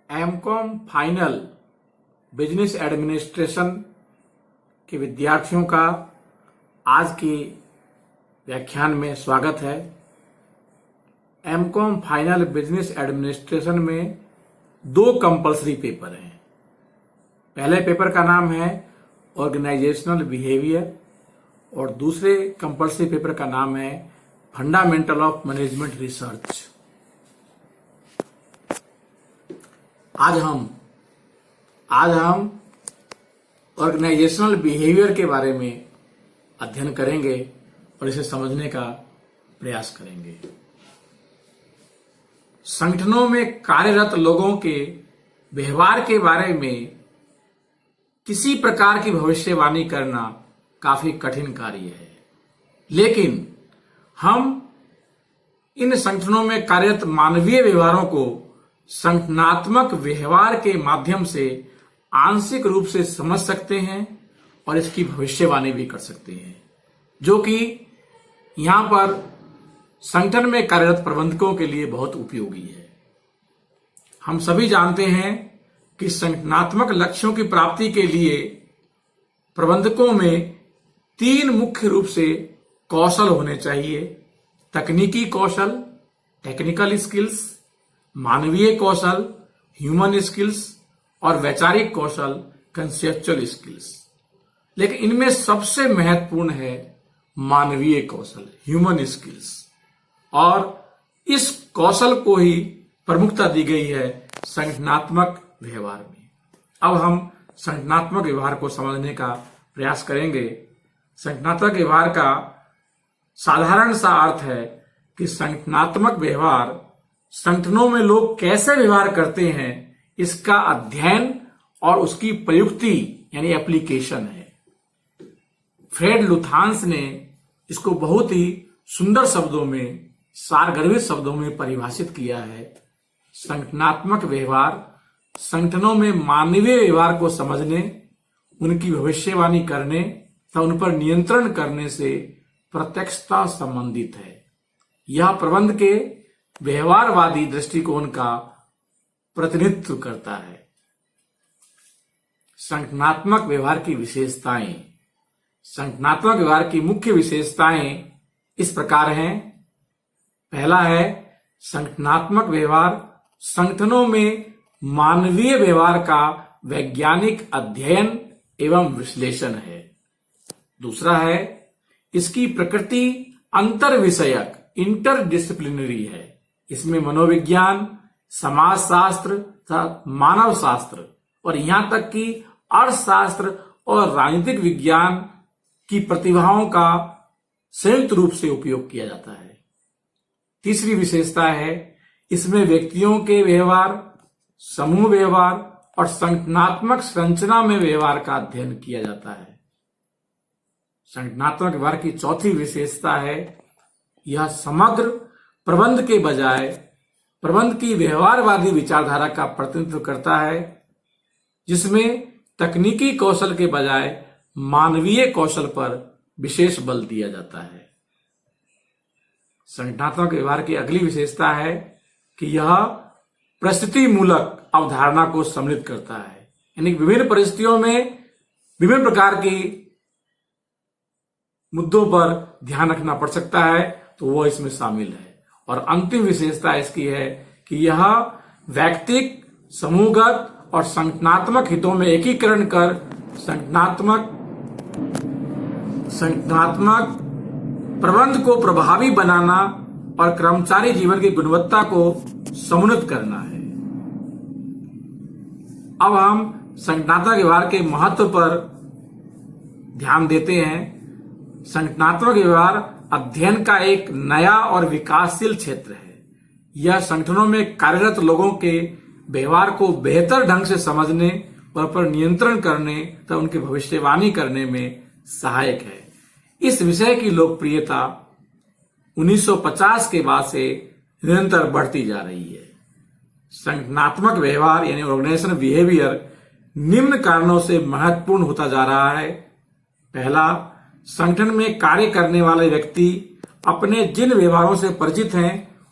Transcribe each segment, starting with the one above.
MCom final business administration के विद्यार्थियों का आज के व्याख्यान में स्वागत है। एमकॉम फाइनल बिजनेस एडमिनिस्ट्रेशन में दो कंपलसरी पेपर हैं। पहले पेपर का नाम है ऑर्गेनाइजेशनल बिहेवियर और दूसरे कंपलसरी पेपर का नाम है फंडामेंटल ऑफ मैनेजमेंट रिसर्च। आज हम ऑर्गेनाइजेशनल बिहेवियर के बारे में अध्ययन करेंगे और इसे समझने का प्रयास करेंगे। संगठनों में कार्यरत लोगों के व्यवहार के बारे में किसी प्रकार की भविष्यवाणी करना काफी कठिन कार्य है, लेकिन हम इन संगठनों में कार्यरत मानवीय व्यवहारों को संगठनात्मक व्यवहार के माध्यम से आंशिक रूप से समझ सकते हैं और इसकी भविष्यवाणी भी कर सकते हैं, जो कि यहां पर संगठन में कार्यरत प्रबंधकों के लिए बहुत उपयोगी है। हम सभी जानते हैं कि संगठनात्मक लक्ष्यों की प्राप्ति के लिए प्रबंधकों में तीन मुख्य रूप से कौशल होने चाहिए: तकनीकी कौशल, टेक्निकल स्किल्स, मानवीय कौशल, ह्यूमन स्किल्स, और वैचारिक कौशल, कंसेप्चुअल स्किल्स। लेकिन इनमें सबसे महत्वपूर्ण है मानवीय कौशल, ह्यूमन स्किल्स, और इस कौशल को ही प्रमुखता दी गई है संगठनात्मक व्यवहार में। अब हम संगठनात्मक व्यवहार को समझने का प्रयास करेंगे। संगठनात्मक व्यवहार का साधारण सा अर्थ है कि संगठनात्मक व्यवहार संगठनों में लोग कैसे व्यवहार करते हैं, इसका अध्ययन और उसकी प्रयुक्ति यानी एप्लीकेशन है। फ्रेड लुथांस ने इसको बहुत ही सुंदर शब्दों में, सारगर्भित शब्दों में परिभाषित किया है। संगठनात्मक व्यवहार संगठनों में मानवीय व्यवहार को समझने, उनकी भविष्यवाणी करने तथा उन पर नियंत्रण करने से प्रत्यक्षता संबंधित है। यह प्रबंध के व्यवहारवादी दृष्टिकोण का प्रतिनिधित्व करता है। संगठनात्मक व्यवहार की विशेषताएं। संगठनात्मक व्यवहार की मुख्य विशेषताएं इस प्रकार हैं। पहला है, संगठनात्मक व्यवहार संगठनों में मानवीय व्यवहार का वैज्ञानिक अध्ययन एवं विश्लेषण है। दूसरा है, इसकी प्रकृति अंतर विषयक इंटरडिसिप्लिनरी है। इसमें मनोविज्ञान, समाजशास्त्र तथा मानव शास्त्र और यहां तक कि अर्थशास्त्र और राजनीतिक विज्ञान की प्रतिभाओं का संयुक्त रूप से उपयोग किया जाता है। तीसरी विशेषता है, इसमें व्यक्तियों के व्यवहार, समूह व्यवहार और संगठनात्मक संरचना में व्यवहार का अध्ययन किया जाता है। संगठनात्मक व्यवहार की चौथी विशेषता है, यह समग्र प्रबंध के बजाय प्रबंध की व्यवहारवादी विचारधारा का प्रतिनिधित्व करता है, जिसमें तकनीकी कौशल के बजाय मानवीय कौशल पर विशेष बल दिया जाता है। संगठनात्मक व्यवहार की अगली विशेषता है कि यह परिस्थिति मूलक अवधारणा को सम्मिलित करता है, यानी विभिन्न परिस्थितियों में विभिन्न प्रकार की मुद्दों पर ध्यान रखना पड़ सकता है, तो वो इसमें शामिल है। और अंतिम विशेषता इसकी है कि यह व्यक्तिक, समूहगत और संगठनात्मक हितों में एकीकरण कर संगठनात्मक प्रबंध को प्रभावी बनाना और कर्मचारी जीवन की गुणवत्ता को समुन्नत करना है। अब हम संगठनात्मक व्यवहार के महत्व पर ध्यान देते हैं। संगठनात्मक व्यवहार अध्ययन का एक नया और विकासशील क्षेत्र है। यह संगठनों में कार्यरत लोगों के व्यवहार को बेहतर ढंग से समझने और पर नियंत्रण करने तथा उनकी भविष्यवाणी करने में सहायक है। इस विषय की लोकप्रियता 1950 के बाद से निरंतर बढ़ती जा रही है। संगठनात्मक व्यवहार यानी ऑर्गेनाइजेशनल बिहेवियर निम्न कारणों से महत्वपूर्ण होता जा रहा है। पहला, संगठन में कार्य करने वाले व्यक्ति अपने जिन व्यवहारों से परिचित हैं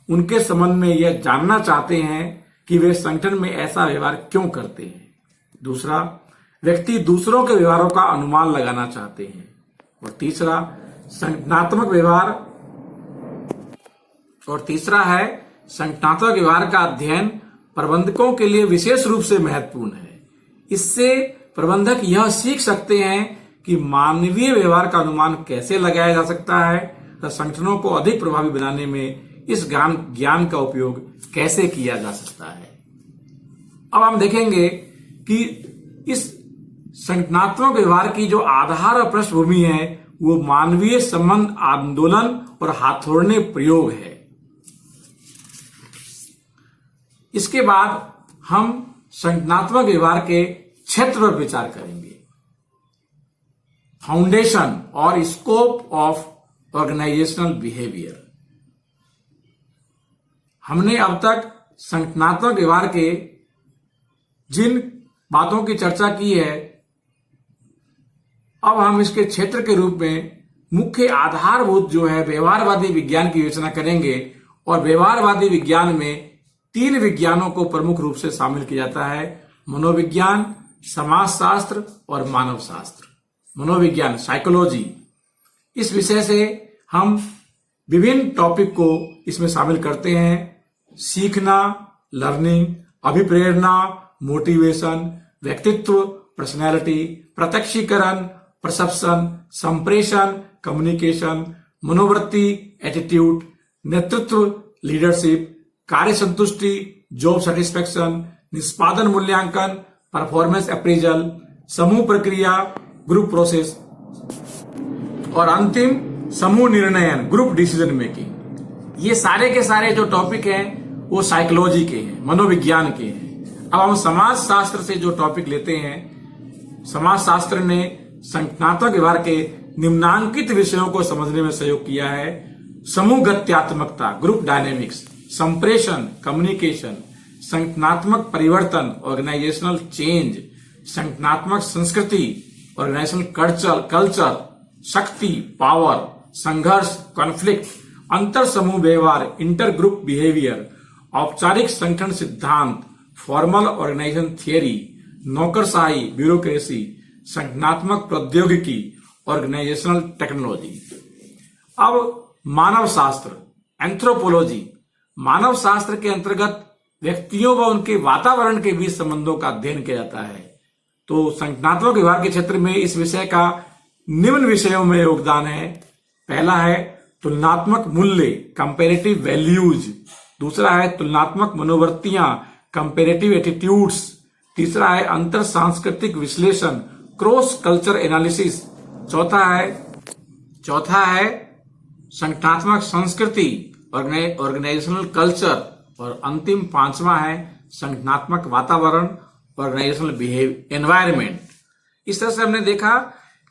उनके संबंध में यह जानना चाहते हैं कि वे संगठन में ऐसा व्यवहार क्यों करते हैं। दूसरा, व्यक्ति दूसरों के व्यवहारों का अनुमान लगाना चाहते हैं। और तीसरा, संगठनात्मक व्यवहार संगठनात्मक व्यवहार का अध्ययन प्रबंधकों के लिए विशेष रूप से महत्वपूर्ण है। इससे प्रबंधक यह सीख सकते हैं कि मानवीय व्यवहार का अनुमान कैसे लगाया जा सकता है तथा संगठनों को अधिक प्रभावी बनाने में इस ज्ञान का उपयोग कैसे किया जा सकता है। अब हम देखेंगे कि इस संगठनात्मक व्यवहार की जो आधार और पृष्ठभूमि है वो मानवीय संबंध आंदोलन और हाथोड़ने प्रयोग है। इसके बाद हम संगठनात्मक व्यवहार के क्षेत्र पर विचार करेंगे। फाउंडेशन और स्कोप ऑफ ऑर्गेनाइजेशनल बिहेवियर। हमने अब तक संगठनात्मक व्यवहार के जिन बातों की चर्चा की है, अब हम इसके क्षेत्र के रूप में मुख्य आधारभूत जो है व्यवहारवादी विज्ञान की विवेचना करेंगे। और व्यवहारवादी विज्ञान में 3 विज्ञानों को प्रमुख रूप से शामिल किया जाता है: मनोविज्ञान, समाजशास्त्र और मानव शास्त्र। मनोविज्ञान, साइकोलॉजी, इस विषय से हम विभिन्न टॉपिक को इसमें शामिल करते हैं: सीखना, लर्निंग, अभिप्रेरणा, मोटिवेशन, व्यक्तित्व, पर्सनैलिटी, प्रत्यक्षीकरण, परसेप्शन, संप्रेषण, कम्युनिकेशन, मनोवृत्ति, एटीट्यूड, नेतृत्व, लीडरशिप, कार्य संतुष्टि, जॉब सेटिस्फैक्शन, निष्पादन मूल्यांकन, परफॉर्मेंस अप्रेजल, समूह प्रक्रिया, ग्रुप प्रोसेस, और अंतिम समूह निर्णयन, ग्रुप डिसीजन मेकिंग। ये सारे के सारे जो टॉपिक हैं वो साइकोलॉजी के हैं, मनोविज्ञान के हैं। अब हम समाज शास्त्र से जो टॉपिक लेते हैं, समाज शास्त्र ने संगठनात्मक व्यवहार के निम्नांकित विषयों को समझने में सहयोग किया है: समूह गत्यात्मकता, ग्रुप डायनेमिक्स, संप्रेषण, कम्युनिकेशन, संगठनात्मक परिवर्तन, ऑर्गेनाइजेशनल चेंज, संगठनात्मक संस्कृति, ऑर्गेनाइजेशनल कल्चर, शक्ति, पावर, संघर्ष, कॉन्फ्लिक्ट, अंतर समूह व्यवहार, इंटर ग्रुप बिहेवियर, औपचारिक संगठन सिद्धांत, फॉर्मल ऑर्गेनाइजेशन थियरी, नौकरशाही, ब्यूरोक्रेसी, संगठनात्मक प्रौद्योगिकी, ऑर्गेनाइजेशनल टेक्नोलॉजी। अब मानव शास्त्र, एंथ्रोपोलॉजी। मानव शास्त्र के अंतर्गत व्यक्तियों व उनके वातावरण के बीच संबंधों का अध्ययन किया जाता है। तो संगठनात्मक व्यवहार के क्षेत्र में इस विषय का निम्न विषयों में योगदान है: पहला है तुलनात्मक मूल्य, कंपेरेटिव वैल्यूज। दूसरा है तुलनात्मक मनोवृत्तियां, कंपेरेटिव एटीट्यूड्स। तीसरा है अंतर सांस्कृतिक विश्लेषण, क्रॉस कल्चर एनालिसिस। चौथा है संगठनात्मक संस्कृति, ऑर्गेनाइजेशनल कल्चर। और अंतिम 5वां है संगठनात्मक वातावरण, ऑर्गेनाइजेशनल एनवायरनमेंट। इस तरह से हमने देखा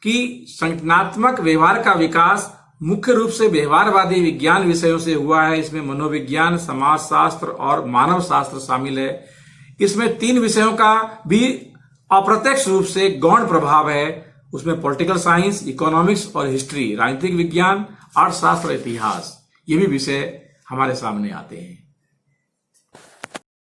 कि संगठनात्मक व्यवहार का विकास मुख्य रूप से व्यवहारवादी विज्ञान विषयों से हुआ है। इसमें मनोविज्ञान, समाजशास्त्र और मानव शास्त्र शामिल है। इसमें 3 विषयों का भी अप्रत्यक्ष रूप से गौण प्रभाव है। उसमें पॉलिटिकल साइंस, इकोनॉमिक्स और हिस्ट्री, राजनीतिक विज्ञान, अर्थशास्त्र, इतिहास, ये भी विषय हमारे सामने आते हैं।